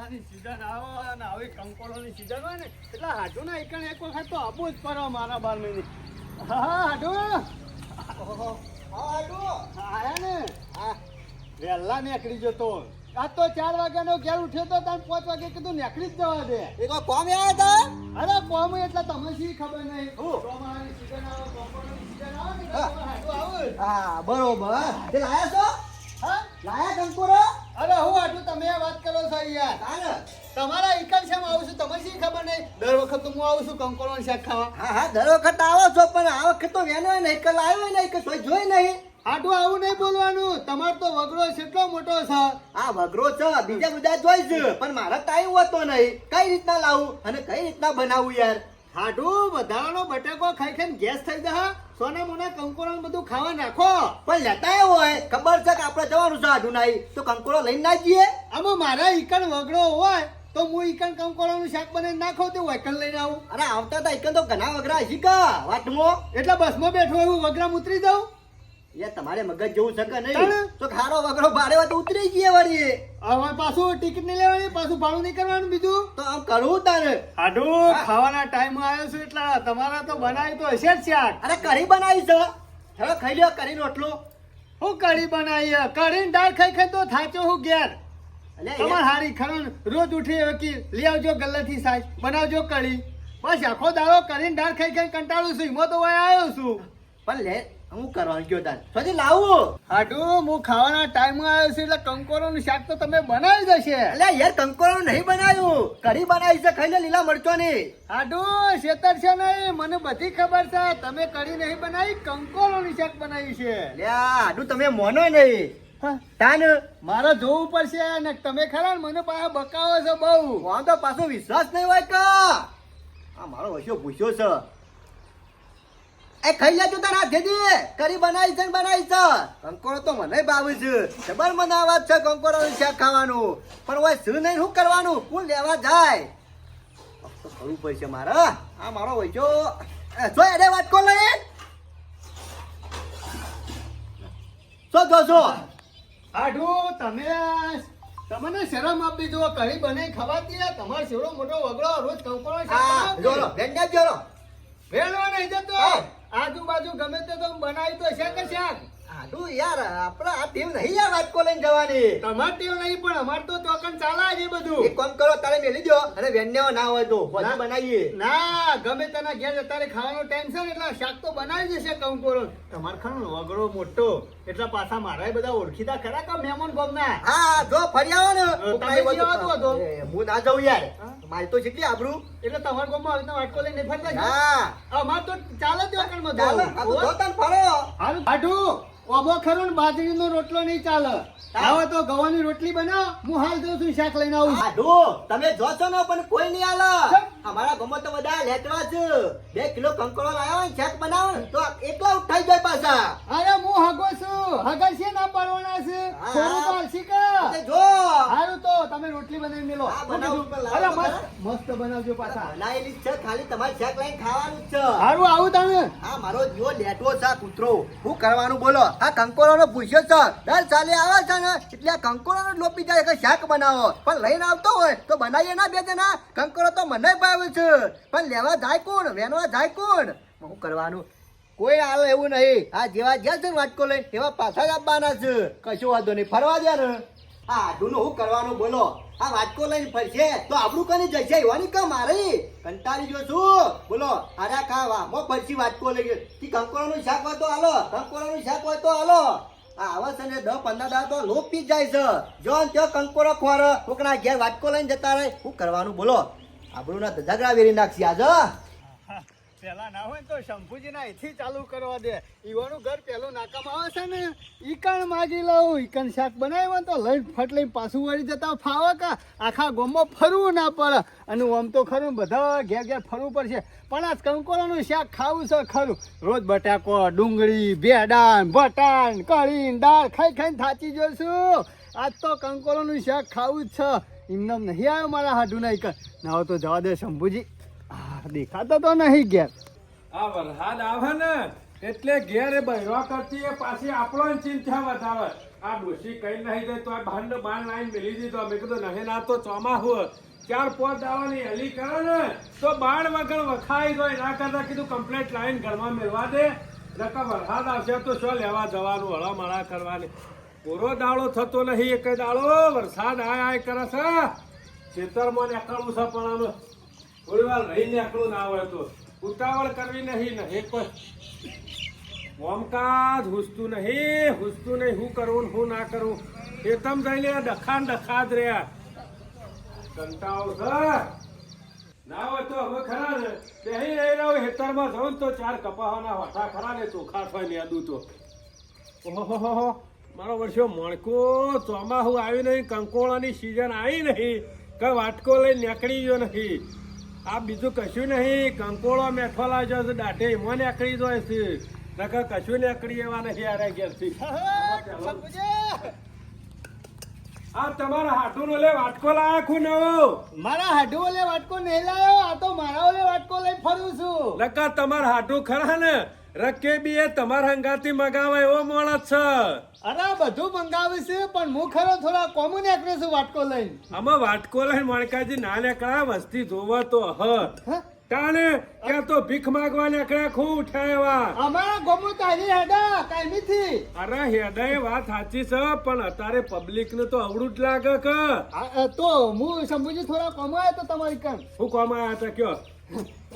ચોમાસાની સીઝન આવે ને આવી કંકોડોની સીઝન હોય ને એટલે હાડું ના એક એક વખત તો આપવું જ પડે મારા 12 મહિને. હા હાડું આયા ને હા વહેલા નીકળી જતો. આજ તો 4 વાગ્યાનો ઘેર ઉઠ્યો તો તને 5 વાગે કીધું નીકળી જ જવા દે. એ કોઈ કોમ આવ્યા હતા? અરે કોમ એટલે તમને શી ખબર નહીં. ચોમાસાની સીઝન આવે કંકોડોની સીઝન આવે ને એટલે હાડું આવે. હા બરોબર. તે લાયા છો? હા લાયા કંકોરો? અરે હું હાડું તમે આ વાત કરો છો યાર. હા તમારા ઈકન છે આવું છું તમને શી ખબર નહીં. દર વખત તો હું આવું છું કંકોડોનું શાક ખાવા. હા દર વખત આવો છો પણ આ વખત તો વેનો નહીં કલ આવ્યો નહીં કે કોઈ જોઈ નહીં. હાડું આવું નહીં બોલવાનું. તમારો તો વગડો કેટલો મોટો છે. આ વગરો છે બીજા બધા જોઈ છે પણ મારા ટાઈમ હોતો નહીં. કઈ રીતના લાવું અને કઈ રીતના બનાવું યાર? હાડું વધારાનો બટાકો ખાઈ ખાઈને ગેસ થઈ જાય. સોના મોના કંકોડો બધું ખાવા નાખો. પણ લેતા આવ્યો હોય ખબર છે કે આપણે જવાનું છે આડું નાઈ તો કંકોડો લઈને ના જઈએ. આમાં મારા ઈકન વગડો હોય તો હું ઈકન કંકોડોનું શાક બનાવીને નાખો તે વાયકન લઈને આવું. અરે આવતા હતા એકન તો ઘણા વગરા હશી કા વાટમાં. એટલે બસમાં બેઠો એવું વગરામ ઉતરી જાઉં. યાર તમારે મગજ જેવું છે કે નહીં? તાણે? તો ખારો વગરો ભારે હોય તો ઉતરી જઈએ વળી. હવે પાછું ટિકિટ નહીં લેવાની પાછું ભાડું નહીં કરવાનું બીજું. તો આમ કરવું તારે. હાડું ખાવાના ટાઈમ આવ્યો છું એટલે તમારા તો બનાવી તો હશે જ શાક. અરે કઢી બનાવી છે. હવે ખાઈ લ્યો કઢી રોટલો. હું કઢી બનાવી કઢીને દાળ ખાઈ ખાઈ તો થાચો હું ઘેર. અલે તમાર હારી ખરણ રોજ ઉઠી વકી લઈ આવજો ગલ્લાથી સાજ બનાવજો કઢી. બસ આખો દાડો કરીને દાળ ખાઈ ખાઈ કંટાળું છું. એમાં તો વાય આવ્યો છું. પણ લે હું કરવાનું કયો તાર સુધી લાવું. હાડું હું ખાવાના ટાઈમ આવ્યો છું એટલે કંકોરોનું શાક તો તમે બનાવી જશે. અલે યાર કંકોરો નહીં બનાવ્યું કઢી બનાવી છે ખાઈ લે લીલા મરચોની. હાડું શેતર છે નહીં મને બધી ખબર છે. તમે કઢી નહીં બનાવી કંકોરોનું શાક બનાવ્યું છે. લે આડું તમે મોનો નહીં. હા, તાન મારે જોવું પડશે ને તમે ખરા ને મને પાછા બકાવો છો બહુ. આમ તો પાછો વિશ્વાસ નહીં હોય કા. આ મારો વસ્યો પૂછ્યો છે. એ ખાઈ લેજો તારા હાથેથી કઢી બનાવી છે ને બનાવી છે. કંકોરો તો મને ભાવે છે જબર મને આવાજ છે કંકોરોનું શાક ખાવાનું. પણ ઓય શું નહીં શું કરવાનું કોણ લેવા જાય તો કરવું પડશે મારે. આ મારો વસ્યો જો એને વાત કોણ લઈ જો હાડું તમને શરમ આપી જો કઢી બનાવી ખવાતી તમારે સેવડો મોટો વગડો રોજ કંકોરો હા જોરો વેંડા જોરો વેલો નહીં જતો. હા. આજુબાજુ ગમે તે તો બનાવી તો છે કે શાક. આડું યાર આપણે આ ટીમ નહીં યાર વાત કો લઈને જવાની. તમાર ટેવ નહીં પણ અમાર તો ચોકન ચાલે છે બધું. એક કામ કરો તારે મેલી દો અને વેંડા ના હોય તો પછી બનાવીએ. ના ગમે તેના ઘેર અત્યારે ખાવાનો ટાઈમ છે ને એટલે શાક તો બનાવી જશે કંકોરો. તમાર ખરું વગડો મોટો એટલે પાછા મારા બધા ઓળખીતા ખરા કા મહેમાન ગમના. હા જો ફરી આવો ને તમે જે આવતો હતો. હું ના જાઉં યાર મારી તો કેટલી આબરૂ. એટલે તમારા ગામમાં આવી રીતના વાટકો લઈને ફરતા છો? હા અમાર તો ચાલે જ વાકણમાં ચાલો જવું. આ તો જો તને ફરો. હારું હાડું ઓબો ખરો ને બાજરીનો રોટલો નહીં ચાલે. આવો તો ગવાની રોટલી બનાવ હું હાલ જઉં છું શાક લઈને આવું. આડું તમે જો છો ને પણ કોઈ નહીં આલે. કેમ? અમારા ગામમાં તો બધા લેટવા છે 2 કિલો કંકોડો લાવ્યો ને શાક બનાવો ને તો એકલા ઉઠાઈ જાય પાછા. અરે હું હગો છું હગર છે ના પાડવાના છે. હા. થોડું પાડશી કા. તે જો હારું તો તમે રોટલી બનાવી મેલો. હા, બનાવું પણ લાવો અરે તો મસ્ત ખરા. મસ્ત બનાવજો પાછા. બનાવેલી જ છે ખાલી તમારે શાક લઈને ખાવાનું જ છે. હારું આવું તમે. આ મારો જીવો લેટવો છે આ કૂતરો. શું કરવાનું બોલો? આ કંકોરોનો પૂછ્યો છે દર સાલે આવે છે ને એટલે આ કંકોરોનો લોપી જાય કે શાક બનાવો પણ લઈને આવતો હોય તો બનાવીએ ના બે જણા. કંકોરો તો મને ભાવે છે પણ લેવા જાય કોણ વેનવા જાય કોણ? શું કરવાનું? કોઈ આવે એવું નહીં. આ જેવા જ્યાં છે ને વાટકો લઈને એવા પાછા જ આપવાના છે. કશો વાંધો નહીં ફરવા દે ને. આ આડુનું શું કરવાનું બોલો? આ વાટકો લઈને ફરશે તો આપણું કની જશે એવાની કા મારી કંટાળી ગયો છું બોલો. અરે ખાવા મો ફરસી વાટકો લઈ ગયો કે કંકોરાનું શાક હોય તો હાલો કંકોરાનું શાક હોય તો હાલો. આ આવે છે ને 10-15 દાડા તો લોપ પી જાય છે. જો ને ત્યાં કંકોરો ખોર કોકના ઘેર વાટકો લઈને જતા રહે. શું કરવાનું બોલો? આપણું ના ધજાગરા વેરી નાખશે આજે. પેલા ના હોય તો શંભુજી ના અહીંથી ચાલુ કરવા દે. ઈવાનું ઘર પેલું નાકામાં આવે છે ને ઈકણ માગી લઉં. ઈકણ શાક બનાવ્યું તો લઈને ફટ લઈને પાછું વળી જતા ફાવે કા. આખા ગામમાં ફરવું ના પડે. અને આમ તો ખરું બધા ઘેર ઘેર ફરવું પડશે પણ આ કંકોરાનું શાક ખાવું છે ખરું. રોજ બટાકો ડુંગળી ભેડાન ભટાન કઢી દાળ ખાઈ ખાઈને થાચી જશું. આજ તો કંકોરાનું શાક ખાવું જ છે. એમને નહીં આવ્યો મારા હાડુના ઈકણ. ના તો જવા દે શંભુજી. દેખાતો તો નહીં ઘેર. આ વરસાદ આવે ને એટલે ઘેર બહેરવા કરતી એ પાછી આપણો ચિંતા વધારે. આ ડોશી કઈ નહીં જાય તો આ ભાંડ બાર લાઈન મેલી દીધો. મેં કીધું નહીં ના તો ચોમાસું 4-5 દાવાની હેલી કરે ને તો બાળ વગર વખાઈ જાય. ના કરતા કીધું કમ્પ્લેટ લાઈન ઘરમાં મેળવા દે. નકર વરસાદ આવશે તો શું લેવા જવાનું હળામળા કરવાની. પૂરો દાડો થતો નહીં. એક દાડો વરસાદ આય કરે છે. ખેતરમાં નીકળવું છે પણ આમ થોડી વાર રહી નીકળવું ના હોય તો ઉતાવળ કરવી નહીં ને એક ઓમકાજ હુસતું નહીં શું કરવું ને શું ના કરવું. ખેતમ જઈને ડખા જ રહ્યા. કંટાળો છે ના હોય તો હવે ખરા ને કહી રહી રહ્યો ખેતરમાં જવું તો 4 કપાવાના હોઠા ખરા ને ચોખા થાય ને યાદું તો ઓહો મારો વર્ષો મણકો ચોમાસું આવ્યું નહીં. કંકોળાની સિઝન આવી નહીં કઈ વાટકો લઈને નીકળી ગયો નહીં. આ બીજું કશું નહીં. કંકોળો મેઠો લાવ્યો છે દાઢે એમાં નીકળી જાય છે. નકર કશું નીકળી એવા નથી આરે ઘેરથી. આ તમારા હાટુનો લે વાટકો લાયા ખુ નવો. મારા હાડુ ઓલે વાટકો નહીં લાયો. આ તો મારા ઓલે વાટકો લઈને ફરું છું. લકા તમારા હાટુ ખરા ને રકેબી એ તમારા હંગાથી મગાવે એવો માણસ છે. અરે બધું મંગાવે છે પણ હું ખરો થોડા કોમું નીકળ્યો છું વાટકો લઈને. આમાં વાટકો લઈને મણકાજી ના નીકળ્યા વસ્તી જોવો તો તાણે ક્યાં તો ભીખ માંગવા નીકળ્યા ખૂબ ઉઠાયા. અમારા ગોમો તારી હેડા કાયમીથી. અરે હેડા એ વાત સાચી છે પણ અત્યારે પબ્લિક ને તો અવળું જ લાગે કે તો હું શંભુજી થોડા કમાય તો તમારી કામ શું કામ આયા હતા કયો.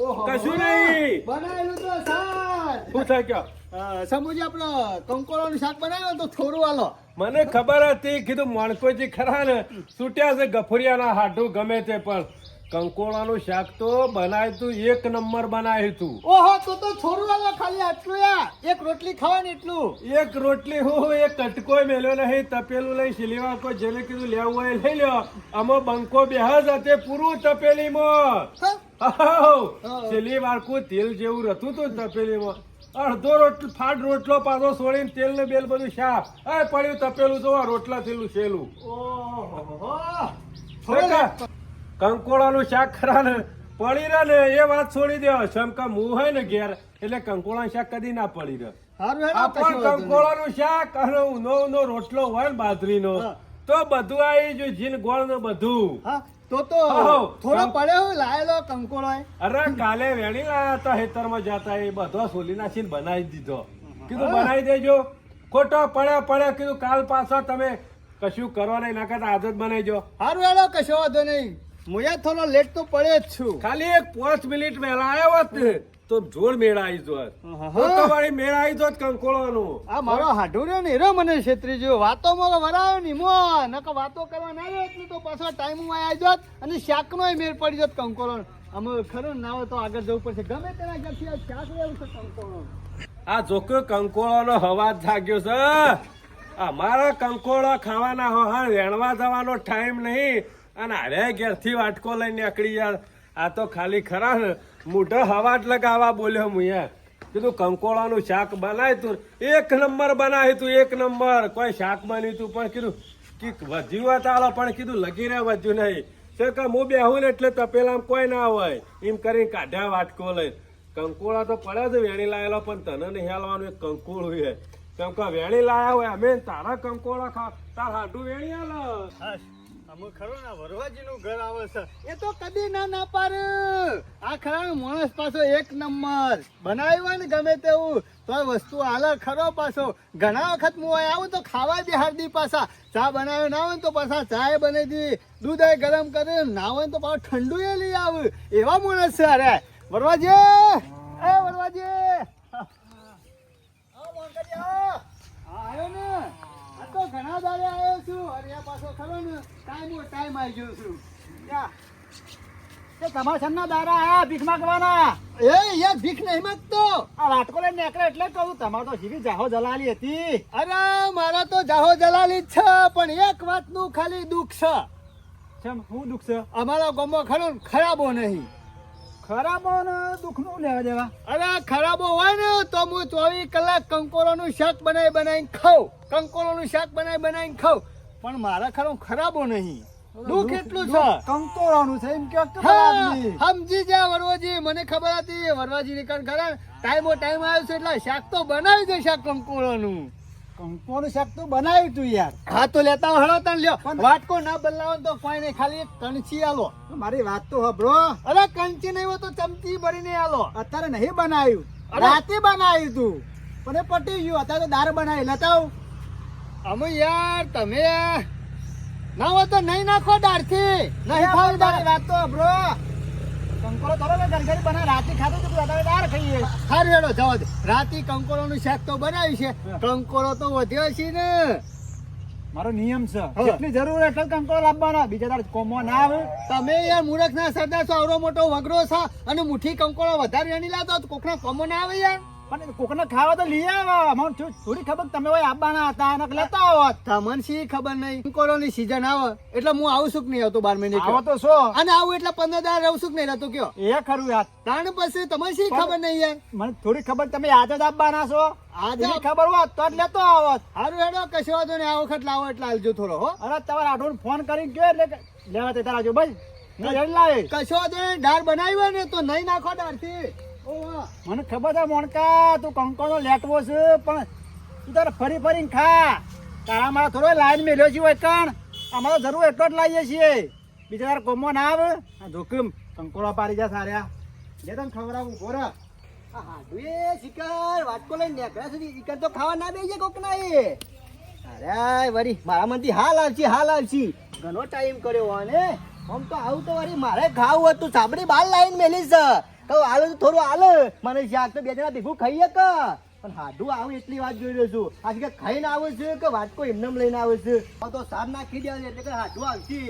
ઓહો કશું નહીં બનાવેલું તો શાક. શું થાય કયો. શંભુજી આપણો કંકોળાનું શાક બનાવ્યું તો થોડું આલો. મને ખબર હતી કીધું મણકોજી ખરા ને છૂટ્યા છે ગફુરિયાના હાડું ગમે તે પણ કંકોળાનું શાક તો બનાવ્યું તું એક નંબર બનાવ્યું તું. ઓહો તો થોડું આલો ખાલી આટલું યા એક રોટલી ખાવાની એટલું. એક રોટલી હું એક કટકોય મેલ્યો નહીં. તપેલું લઈ સિલેવા કોઈ જેને કીધું લેવું હોય લઈ લ્યો. આમાં બંકો બેહજ હતી પૂરું તપેલીમાં. છેલ્લી વાળકું તેલ જેવું હતું તું તપેલીમાં. અડધો ફાટ રોટલો પાછો છોડીને તેલ ને બેલ બધું સાફ પડ્યું તપેલું જોવા રોટલા થયેલું છેલું. કંકોળાનું શાક ખરા ને પડી રહે ને એ વાત છોડી દેવા. શમકા મું હોય ને ઘેર એટલે કંકોળાનું શાક કદી ના પડી રહે. કંકોળાનું શાક અને ઊનો રોટલો હોય ને બાજરીનો તો બધું આવી જો જીન ગોળ ને બધું. તો થોડો પડ્યો લાયેલો કંકોળો. અરે કાલે વેણી લાયા હતા ખેતરમાં જતા એ બધો સોલી નાખીને બનાવી દીધો. કીધું બનાવી દેજો. ખોટો પડ્યા કીધું કાલ પાછો તમે કશું કરવા નહીં ના કરતા આદત બનાવીજો. સારું હેડો કશો વાંધો નહીં. હું થોડો લેટ તો પડે જ છું. ખાલી એક 5 મિનિટ વહેલા આવ્યો હોત ને તો જોર મેળ આવી જોત. વાળી મેળ આવી જોત કંકોળાનું. આ મારો હાડુ રહ્યો ને એરો મને છેતરી ગયો. વાતો માં વરાયો ને મો નકર વાતો કરવા ના આવ્યો એટલે તો પાછો ટાઈમ માં આવી જોત અને શાક નો મેળ પડી જોત કંકોળો. અમે ખરું ના હોય તો આગળ જવું પડશે. ગમે તેના ઘરથી આ શાક લેવું છે કંકોળો. આ જોકે કંકોળાનો અવાજ જાગ્યો છે. અમારા કંકોળા ખાવાના હા વેણવા જવાનો ટાઈમ નહીં અને અરે ઘેરથી વાટકો લઈને નીકળી યાર. આ તો ખાલી ખરા ને મોઢા હવાટ લગાવવા બોલ્યો હું યાર. કીધું કંકોળાનું શાક બનાવ્યું તું એક નંબર બનાવ્યું તું એક નંબર. કોઈ શાક બન્યું તું પણ કીધું કે વધ્યું હોય ચાલો પણ કીધું લગી રહે વધ્યું નહીં. છે કે હું બેહું ને એટલે તપેલામાં કોઈ ના હોય એમ કરીને કાઢ્યા વાટકો લઈને. કંકોળા તો પડ્યા છે વેણી લાયેલો પણ તને નહીં હાલવાનું એક કંકોળું છે. કેમ કે વેણી લાયા હોય અમે તારા કંકોળા તાર હાડું વેણી હાલ. અમે ખરો ને વરવાજીનું ઘર આવે છે એ તો કદી ના પાર. આ ખરા માણસ પાછો એક નંબર બનાવ્યું હોય ને ગમે તેવું તો વસ્તુ હાલ ખરો પાછો. ઘણા વખત હું આવું તો ખાવા બિહાર દી પાછા. ચા બનાવ્યો ના હોય તો પાછા ચા બનાવી દી. દૂધ ગરમ કરે ના હોય તો પાછું ઠંડુ એ લઈ આવું. એવા માણસ છે. અરે વરવાજી એ વરવાજી આવ્યો ને. તો ઘણા દાડે આવ્યો છું. અરે પાછો ખરો ને ટાઈમ આવી ગયો છું. તમારા સન્ના દાડા આયા ભીખ માંગવાના. એ યાર ભીખ નહીં માંગતો. આ વાટકો લઈને નીકળે એટલે કહું તમારે તો સીધી જાહો જલાલી હતી. અરે મારા તો જાહો જલાલી જ છે પણ એક વાતનું ખાલી દુઃખ છે. શું દુઃખ છે? અમારા ગામમાં ખરો ખરાબો નહીં. ખરાબો ને દુઃખ નું લેવા દેવા. અરે ખરાબો હોય ને તો હું 24 કલાક કંકોરોનું શાક બનાવીને ખાઉં. કંકોરોનું શાક બનાવીને ખાઉં પણ મારા ખરો ખરાબો નહીં. દુઃખ એટલું છે કંકોળાનું છે એમ કે હા, સમજી જા વરવાજી, મને ખબર હતી વરવાજી ની કણ ખરા ટાઈમો ટાઈમ આવ્યો છે એટલે શાક તો બનાવી દે શાક કંકોળાનું. કંકોળનું શાક તો બનાવ્યું તું યાર. હા તો લેતા આવો, હેડો તને લ્યો. વાટકો ના બદલાવો ને તો કોઈ નહીં, ખાલી એક કંચી આલો. મારી વાત તો હબળો. અરે કંચી નહીં હોય તો ચમચી ભરીને આલો. અત્યારે નહીં બનાવ્યું, અરે. રાતે બનાવ્યું તું પણ એ પટી ગયું. અત્યારે તો દાળ બનાવી લેતા આવું. અમે યાર તમે ના હોય તો નહીં નાખો દાળથી. નહીં ખાવી મારી દાળ. વાત તો હબળો. કંકોળો થોડો મેં ગરગરી બનાવી રાતે ખાધું તું, અત્યારે દાળ ખાઈએ. સારું હેડો જવા દે. રાતે કંકોળોનું શાક તો બનાવ્યું છે, કંકોળો તો વધ્યો છે ને. મારો નિયમ છે, હા. જેટલી જરૂર એટલો જ કંકોળો લાવવાનો, બીજા તારે કોમો ના આવે. તમે યાર મૂર્ખ ના સરદાર છો, આવડો મોટો વગરો છે અને મુઠ્ઠી કંકોળો વધારે વેણી લાવતો તો કોકના કોમો ના આવે યાર. પણ કોકને ખાવા તો લઈ આવો. મને થોડી ખબર કે તમે હોય આવવાના હતા અને લેતા આવો. તમને શી ખબર નહીં, કંકોળોની સીઝન આવે એટલે હું આવું છું કે નહીં આવતો 12 મહિને આવો કયો. તો શું અને આવું એટલે 15 દાડા રહું છું કે નહીં રહેતો કયો. એ ખરું યાર. તાણ પછી તમને શી ખબર નહીં યાર. મને થોડી ખબર તમે આજે જ આવવાના છો. આજે આજે ખબર હોત તો જ લેતો આવો. સારું હેડો, કશો વાંધો નહીં. આ વખત લાવો એટલે આલજો થોડો હો. અરે તમારે આઠોને ફોન કરીને ગયો એટલે લેવા તે તારા જો ભાઈ નહીં જણ લાવે. કશો વાંધો નહીં. દાળ બનાવી હોય ને તો નહીં નાખો દાળથી. ઓહો. મને ખબર છે મોણકા તું કંકોનો લેટવો છે, પણ તું તારે ફરી ફરીને ખા. તારા મારા થોડો લાઈન મેલ્યો છે હોય કણ. અમારે જરૂર એટલો જ લાવીએ છીએ, બીજા તારે કોમો ના આવે. આ જોખમ કંકોળો પાડી જા સાર્યા જે તને ખવડાવું ગોરા. એ શિકાર વાટકો લઈને નીકળ્યા સુધી શિકાર તો ખાવા ના બેસી કોકના એ. અરે વરી મારા મનથી હાલ આવશી ઘણો ટાઈમ કર્યો અને આમ તો આવું તો વરી મારે ખાવું હતું. સાબડી બાર લાઈન મેલી છે કહું હાલો તો થોડું હાલ મને શાક તો બે જણા ભેગું ખાઈએ કે. પણ હાડું આવું એટલી વાત જોઈ રહ્યો છું. આજે કે ખાઈને આવે છે કે વાટકો એમને લઈને આવે છે. હવે તો સાર નાખી દે એટલે કે હાડું આવશે.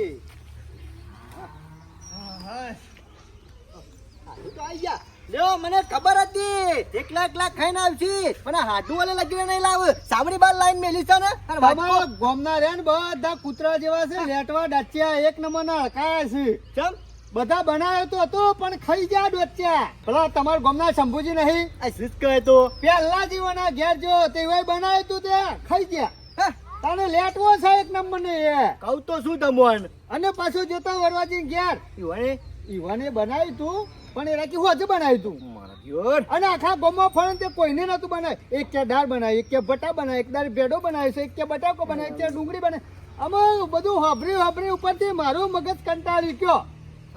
હાડું તો આવી ગયા. લ્યો મને ખબર હતી એકલા ખાઈને આવશી, પણ આ હાડું વાલે લગીને નહીં લાવ. સાબડી બાર લાઈન મેલી છે ને અને વાટકો તમારા ગામના રે ને બધા કૂતરા જેવા છે, લેટવા ડાચ્યા એક નંબરના હડકાયા છે. ચમ બધા બનાવ્યો તો હતો પણ ખાઈ ગયા ડોચ્યા. પેલા તમારા ગામના શંભુજી નહીં, આ શું કહે તો પેલા જીવોના ઘેર જો તેવાય બનાવ્યું તું તે ખાઈ ગયા. હા, તને લેટવો છે એક નંબર ને એ. કહું તો શું તમોન અને પાછું જોતા વરવાજી ઘેર ઈવાને બનાવ્યું તું, પણ એ રાખી હું હજુ બનાવ્યું તું. અને આખા ગામમાં ફરે તે કોઈને નતું બનાવ્યું. એક કે દાળ બનાવી, એક કે બટા બનાવી, એક દાળ ભેડો બનાવ્યો છે, એક કે બટાકો બનાવ્યો, એક કે ડુંગળી બનાવી. આમાં બધું હોભરી ઉપરથી મારું મગજ કંટાળી ગયો.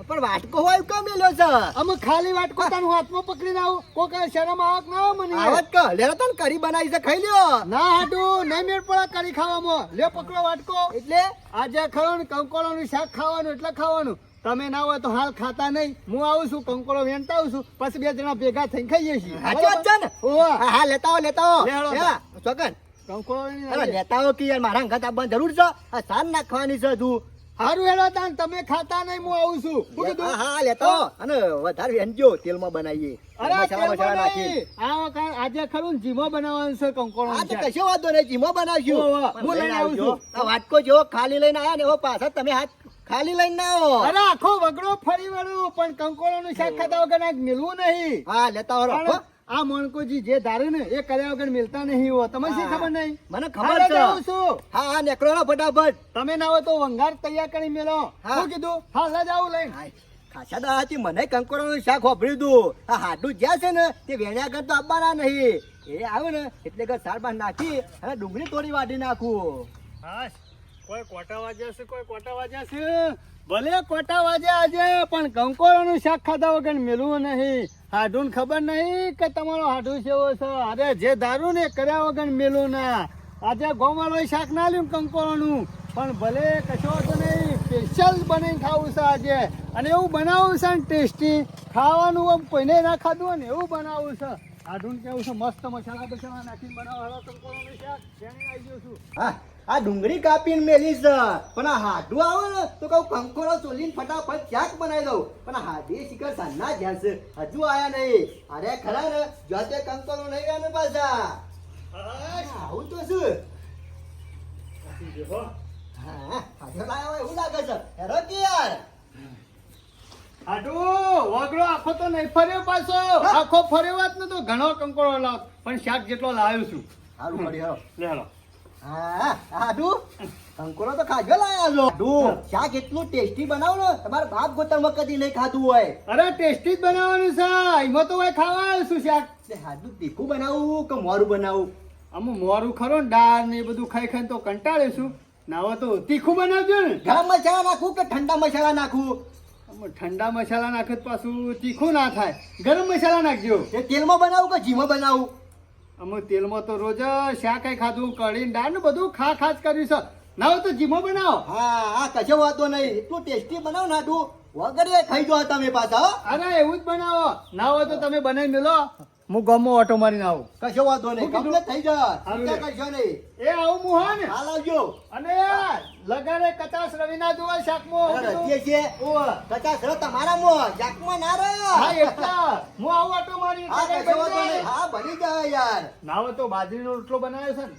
પણ વાટકો હોય કેમ મેલ્યો છે? અમે ખાલી વાટકો તારું હાથમાં પકડીને આવું, કોઈ શરમ આવક ના આવે મને. આવત કે લેરો તને કરી બનાવી છે ખાઈ લ્યો. ના હાટું નહીં મેળ પડે કરી ખાવામાં. લે પકડો વાટકો. એટલે આજે ખાવાનું કંકોળાનું શાક ખાવાનું એટલે ખાવાનું. તમે ના હોય તો હાલ ખાતા નહીં. હું આવું છું કંકોળો વેણતા આવું છું, પછી બે જણા ભેગા થઈને ખાઈએ છીએ. સાચી વાત છે ને? ઓવા. હા હા લેતા આવો લે હેડો. ચોકન કંકોળો વેણી અરે લાવીએ. લેતા આવો કે યાર મારા અંગત આપવાની જરૂર છે. આ સાર નાખવાની છે તું. હારું હેડો તાન, તમે ખાતા નહીં હું આવું છું. શું કીધું? હા હા લેતા આવો અને વધારે વેણજો તેલમાં બનાવીએ. અરે મસાલા મસાલા નાખી. નહીં. આ વખત આજે ખરું ને જીમો બનાવવાનું છે કંકોળાનું હા તો શાક. કશો વાંધો નહીં જીમો બનાવશું. ઓવા. પણ હું લઈને આવું આવજો. છું. આ વાટકો જેવો ખાલી લઈને આયા ને એવો પાછા તમે હાથ ખાલી લઈને ના આવો. અરે આખો વગડો ફરી વળું પણ કંકોળાનું શાક ખાતા વગર આ મિલવું નહીં. હા લેતા આવો પણ હો. આ મણકોજી જે ધારે ને એ કર્યા વગર મિલતા નહીં હો. તમને શી ખબર નહીં? મને ખબર હાલે છે. જાઉં છું. હા હા નેકળો ને ફટાફટ. તમે ના હોય તો વંગાર તૈયાર કરી મેલો. હા. શું કીધું? હા જાવું લઈને. હાય, ખાસા દાડાથી મને કંકોડાનું શાક વાપર્યું હતું. આ હાડું જ્યાં છે ને તે વેણ્યા કરતો આપવાના નહીં. એ આવે ને એટલે કે સાર બાર નાખી અને ડુંગળી તોડી વાટી નાખું. હા, કોઈ કોટા વાગ્યા છે, કોઈ કોટા વાગ્યા છે. ભલે કોટા વાગ્યા આજે પણ કંકોળાનું શાક ખાધા વગર મેલવું નહીં. હાડું ખબર નહીં કે તમારો હાડું કેવો છે. અરે જે ધારું ને કર્યા વગર મેલું ના. આજે ગોવાળો શાક ના લ્યું કંકોળાનું, પણ ભલે કશો વાંધો નહીં. સ્પેશિયલ બનાવીને ખાવું છે આજે. અને એવું બનાવવું છે ને ટેસ્ટી. ખાવાનું આમ કોઈને ના ખાધું હોય ને એવું બનાવવું છે. હાડું કેવું છે મસ્ત મસાલા બસાલા નાખીને બનાવવા કંકોળાનું શાક જેને આવી ગયું છું. હા આ ડુંગળી કાપીને મેલી છે, પણ આ હાડું આવે ને તો કહું કંકોડો ચોલીને ફટાફટ શાક બનાવી દઉં. પણ આ હાડી શિકાર સાંજના જ્યાં છે હજુ આયા નહીં. અરે ખરા ને જો તે કંકોડો નહીં આવે ને પાછા. આવું તો શું? હા આજે લાયા હોય એવું લાગે છે. હેરો કે યાર હાડું વગડો આખો તો નહીં ફર્યો પાછો. આખો ફર્યો વાત ને તો ઘણો કંકોળો લાવ, પણ શાક જેટલો લાવ્યો છું. સારું પડી હેરો. લે હાલો. હા હાડું કંકોરો તો ખાજો લાયા છો હાડું શાક એટલું ટેસ્ટી બનાવો ને તમારા બાપ ગોતરમાં કદી નહીં ખાધું હોય અરે ટેસ્ટી જ બનાવવાનું છે એમાં તો ભાઈ ખાવા આવ્યું છું શાક એટલે હાડું તીખું બનાવવું કે મોરું બનાવવું અમુક મોરું ખરો ને દાળ ને એ બધું ખાઈ ખાઈને તો કંટાળ્યું છું નાવો તો તીખું બનાવજો ને ગરમ મસાલા નાખું કે ઠંડા મસાલા નાખું અમુક ઠંડા મસાલા નાખે તો પાછું તીખું ના થાય ગરમ મસાલા નાખજો એ તેલમાં બનાવું કે ઘીમાં બનાવું અમુક તેલમાં તો રોજ શાક ખાધું કઢી દાળ ને બધું ખા જ કર્યું છે ના હોય તો જીમો બનાવો હા કશો વાતો નહીં એટલું ટેસ્ટી બનાવો ને હાડું વગર ખાઈ જો તમે પાછા હો. અરે એવું જ બનાવો ના હોય તો તમે બનાવી મેલો હું ગમો ઓટો મારીને આવું કશો વાતો નહીં શું કીધું? કમ્પ્લીટ થઈ જાય હારું ચિંતા રે. કરશો નહીં એ આવું હું હા ને હાલ આવજો અને લગાડે કચાસ રવિના જોવા શાકમાં અરે રચીએ છીએ કચાસ રહ તમારા મો જાકમાં ના હા રહ એટલા હું આવું ઓટો મારી હા કશો વાતો નહીં હા બની જાય યાર ના હોય તો બાજરીનો રોટલો બનાવ્યો છે ને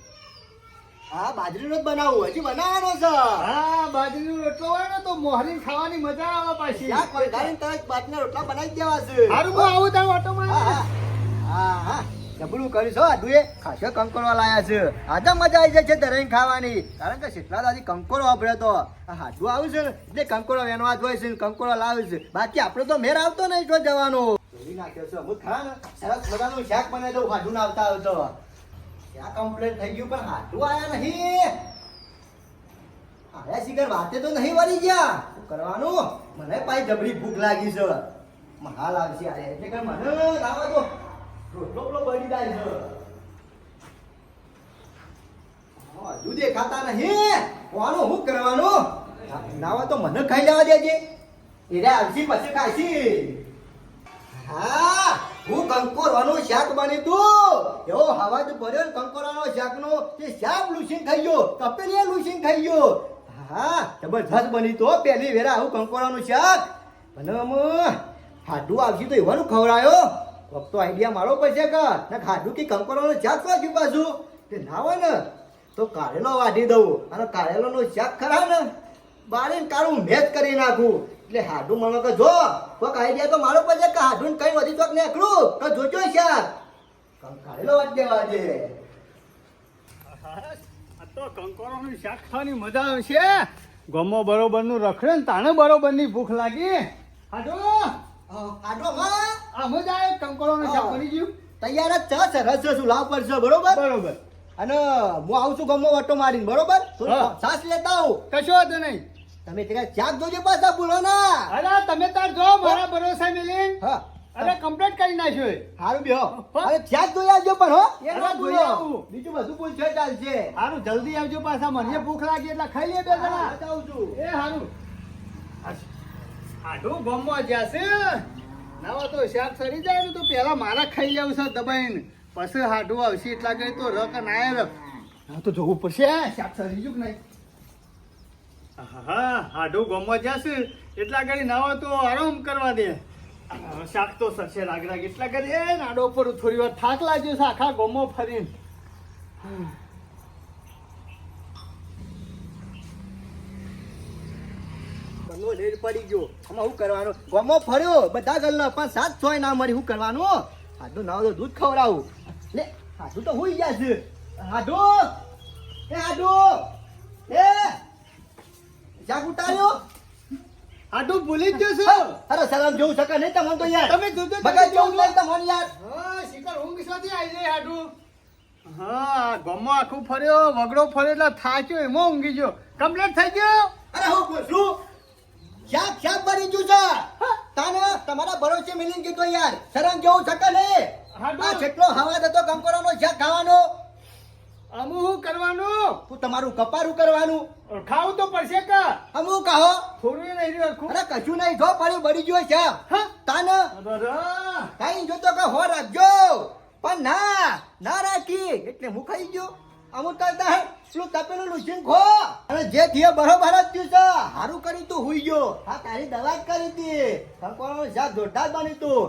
હા બાજરીનો જ બનાવું હજી બનાવવાનો છે હા બાજરીનો રોટલો હોય ને તો મોહરી ખાવાની મજા આવે પાછી શાક વઘારીને તરત બાજરીના રોટલા બનાવી જ દેવા છે હારું હું આવું તારું ઓટો હા મારી હા હા જબરું કર્યું છો આડુએ ખાસો કંકોરો લાયા છે આજે મજા આવી જાય છે દરેક ખાવાની કારણ કે કેટલા દાદી કંકોરો વાપર્યો તો આ હાડું આવ્યું છે ને એટલે કંકોરો વેનવા જ હોય છે ને કંકોરો લાવે છે બાકી આપણે તો મેર આવતો નહીં જો જવાનો જોઈ નાખ્યો છે હું ખરા ને સરસ મજાનું શાક બનાવી દઉં હાડું ના આવતા આવતો શાક કમ્પ્લીટ થઈ ગયું પણ હાડું આયા નહીં આયા શિખર વાતે તો નહીં વળી ગયા શું કરવાનું મને પાછી જબરી ભૂખ લાગી છે હાલ આવશે આ એટલે કે મને લાવો તો રોટલો પેલો બળી જાય છે હજુ દેખાતા નહીં કોનું શું કરવાનું નાવા તો મને ખાઈ લેવા દેજે એને આવશી પછી ખાઈશી હા હું કંકોરાનું શાક બની તું એવો હવાજ ભર્યો ને કંકોરાનો શાકનો તે શાક લૂસીને ખાઈ ગયો તપેલી લૂસીને ખાઈ ગયો હા જબરજસ્ત બની તો પહેલી વેરા આવું કંકોરાનું શાક અને હાડું આવશે તો એવાનું ખવડાયો તો આઈડિયા મારો પડશે કે ને ખાધું કે કંકોરાનું શાક તો હજુ પાછું તે ના હોય ને તો કારેલો વાઢી દઉં અને કારેલોનું શાક ખરા ને બાળીને કાળું મેચ કરી નાખું એટલે હાડું મને કે જો કોઈક આઈડિયા તો મારો પડશે કે હાડું કઈ વધી ચોક નીકળું તો જોજો શાક કારેલો વાઢી દેવા છે આ તો કંકોરાનું શાક ખાવાની મજા આવશે ગમો બરોબરનું રખડે ને તાણે બરોબરની ભૂખ લાગી હાડો હાડો માં આ મજા આવે કંકોરાનું શાક બની ગયું તૈયાર જ છે સરસ છે શું લાવ પડશે બરોબર બરોબર અને હું આવું છું ગમો વટો મારીને બરોબર હા. સાસ લેતા આવું કશો વાંધો નહીં તમે ત્યાં શાક જોજો પાછા ભૂલો ના અરે તમે તાર જો મારા ભરોસા મેલી હા અરે કમ્પ્લીટ કરી નાખ્યો એ. હારું બેહો હા. અરે શાક જોઈ આવજો પણ હો એ અરે ના જોઈ ભૂલો આવું. બીજું બધું પૂછે ચાલશે હારું જલ્દી આવજો પાછા મને ભૂખ લાગી એટલે ખાઈ લે બે જણા હા, જાઉં છું એ હારું આડું ગમવા જશે નાવા તો શાક સરી જાય ને તો પેલા મારા ખાઈ લેવું છે દબાઈને પછી હાડું આવશે એટલા કઈ તો રક ના રક હા તો જોવું પડશે શાક સરી જુક નહીં હા હાડું ગમવા જશે એટલા ઘડી નાવા તો આરામ કરવા દે શાક તો સરશે રાગ રાગ એટલા ઘડી એ નાડો પર થોડી વાર થાક લાગ્યો છે આખા ગમો ફરીને બનો લેટ પડી ગયો આમાં શું કરવાનું ગમો ફર્યો બધા ગલ્લા પણ સાત છોય ના મળી શું કરવાનું હાડું ના હોય તો દૂધ ખવડાવું લે હાડું તો હુઈ ગયા છે હાડું એ હાડું એ શાક ઉતાર્યો હાડું ભૂલી જ જશો અરે સલામ જોઉં શકે નહીં તમને તો યાર તમે જોજો બગા જોઉં નહીં તમને યાર હા શિખર ઊંઘ શોધી આવી જાય હાડું હા ગમો આખું ફર્યો વગડો ફર્યો એટલે થાક્યો એમાં ઊંઘી ગયો કમ્પ્લીટ થઈ ગયો અરે હું પૂછું શાક બની ગયું છે તાને તમારા ભરોસે મિલી ગયું તો યાર શરમ જેવું શકે નહીં હાડું. આ જેટલો હવા હતો કંકોરાનો શાક ખાવાનો અમુ શું કરવાનું તું તમારું કપારું કરવાનું ખાવું તો પડશે કે અમુક કહો થોડું નહીં રહ્યું અરે કશું નહીં જો પડ્યું બળી ગયો છે હા તાન અરે કઈ જોતો કે હો રાખજો પણ ના રાખી એટલે હું ખાઈ ગયો અમુક કરતા પેલું તપેલું લૂસીને ખો અને જે થયો બરોબર જ થયું છે હારું કરી તું હુઈ ગયો હા તારી દવા જ કરી હતી કંકોરાનું શાક જોરદાર બની તું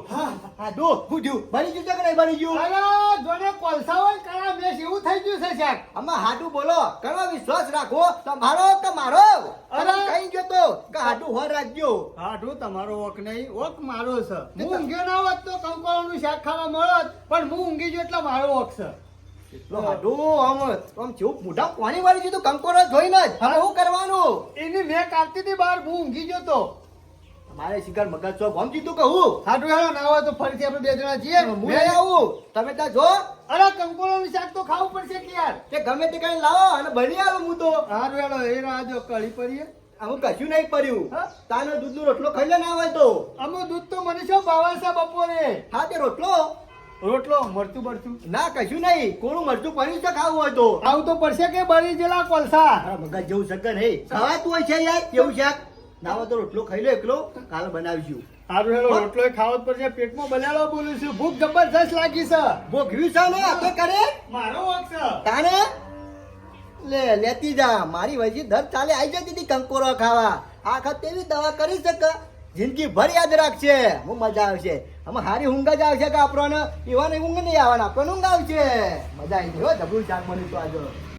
હા દો હું થયું બની ગયું છે કે નહીં બની ગયું અરે જોને કોલસા હોય કરા મેસ એવું થઈ ગયું છે શાક આમાં હાડું બોલો કરો વિશ્વાસ રાખો તમારો કે મારો અરે કઈ ગયો તો કે હાડું હોર રાખજો હાડું તમારો ઓક નહીં ઓક મારો છે હું ઊંઘ્યો ના હોત તો કંકોરાનું શાક ખાવા મળત પણ હું ઊંઘી ગયો એટલે મારો ઓક છે એટલો હાડું આમ જેવું મોઢા પાણી વાળી દીધું કંકોરો જોઈને જ હવે શું કરવાનું એની મેં કાઢતી હતી બહાર હું ઊંઘી ગયો તો મારે શિકાર મગજ છો ગમ જીતું કહું હાટુ હેલો ના હોય તો ફરીથી આપણે બે જણા જઈએ હું લઈ આવું તમે ત્યાં જો અરે કંકોળોનું શાક તો ખાવું પડશે કે યાર કે ગમે તે કઈ લાવો અને બની આવું હું તો હારું હેલો એ રાજો કળી પડીએ આવું કશું નહીં પડ્યું હા? તાનો દૂધનો રોટલો ખાઈ લે ના હોય તો અમુ દૂધ તો મને શું ભાવે છે બપોરે હા તે રોટલો રોટલો મરચું બરચું ના કશું નહીં કોણું મરચું પડ્યું છે ખાવું હોય તો આવું તો પડશે કે બળી જેલા કોલસા હા મગજ જેવું શક્ય નહીં ખવાતું હોય છે યાર કેવું શાક ના હોય તો રોટલો ખાઈ લો એકલો કાલે બનાવીશું હારું હેલો રોટલો ખાવો જ પડશે પેટમાં બલાડો બોલું છું ભૂખ જબરજસ્ત લાગી છે ભોગવ્યું છે ને આ તો કરે મારો વાંક છે તાણે લેતી જા મારી વજી દર ચાલે આવી જતી હતી કંકોરો ખાવા આ વખત એવી દવા કરી શકે જિંદગી ભર યાદ રાખશે હું મજા આવશે આમાં હારી ઊંઘ જ આવશે કે આપણને એવાને ઊંઘ નહીં આવવાના આપણને ઊંઘ આવશે મજા આવી ગઈ હો જબરું શાક બન્યું તો આજે